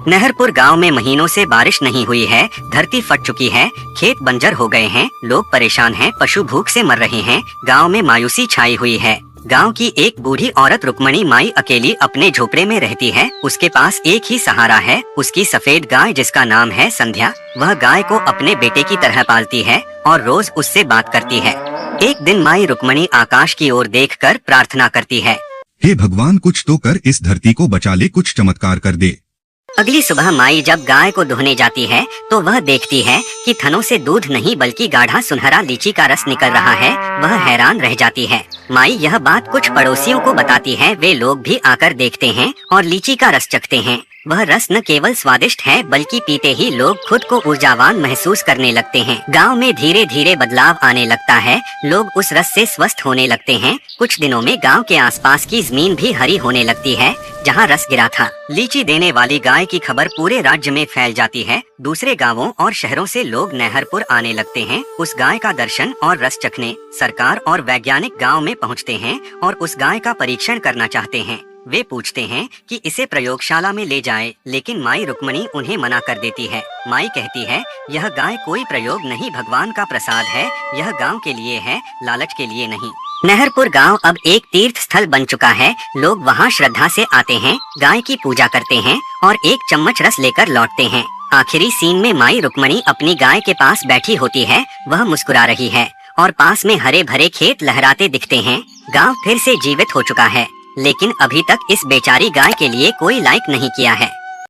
नहरपुर गांव में महीनों से बारिश नहीं हुई है। धरती फट चुकी है, खेत बंजर हो गए हैं, लोग परेशान हैं, पशु भूख से मर रहे हैं। गांव में मायूसी छाई हुई है। गांव की एक बूढ़ी औरत रुक्मणी माई अकेली अपने झोपड़े में रहती है। उसके पास एक ही सहारा है, उसकी सफेद गाय जिसका नाम है संध्या। वह गाय को अपने बेटे की तरह पालती है और रोज उससे बात करती है। एक दिन माई रुक्मणी आकाश की ओर देखकर प्रार्थना करती है, हे भगवान, कुछ तो कर, इस धरती को बचा ले, कुछ चमत्कार कर दे। अगली सुबह माई जब गाय को दुहने जाती है तो वह देखती है कि थनों से दूध नहीं बल्कि गाढ़ा सुनहरा लीची का रस निकल रहा है। वह हैरान रह जाती है। माई यह बात कुछ पड़ोसियों को बताती है। वे लोग भी आकर देखते हैं और लीची का रस चखते हैं। वह रस न केवल स्वादिष्ट है बल्कि पीते ही लोग खुद को ऊर्जावान महसूस करने लगते हैं। गांव में धीरे धीरे बदलाव आने लगता है। लोग उस रस से स्वस्थ होने लगते हैं। कुछ दिनों में गांव के आसपास की जमीन भी हरी होने लगती है जहां रस गिरा था। लीची देने वाली गाय की खबर पूरे राज्य में फैल जाती है। दूसरे गांवों और शहरों से लोग नहरपुर आने लगते हैं। उस गाय का दर्शन और रस चखने सरकार और वैज्ञानिक गांव में पहुंचते हैं और उस गाय का परीक्षण करना चाहते हैं। वे पूछते हैं कि इसे प्रयोगशाला में ले जाएं, लेकिन माई रुक्मणी उन्हें मना कर देती है। माई कहती है, यह गाय कोई प्रयोग नहीं, भगवान का प्रसाद है। यह गांव के लिए है, लालच के लिए नहीं। नहरपुर गांव अब एक तीर्थ स्थल बन चुका है। लोग वहां श्रद्धा से आते हैं, गाय की पूजा करते हैं और एक चम्मच रस लेकर लौटते हैं। आखिरी सीन में माई रुक्मणी अपनी गाय के पास बैठी होती है। वह मुस्कुरा रही है और पास में हरे भरे खेत लहराते दिखते हैं। गांव फिर से जीवित हो चुका है, लेकिन अभी तक इस बेचारी गाय के लिए कोई लाइक नहीं किया है।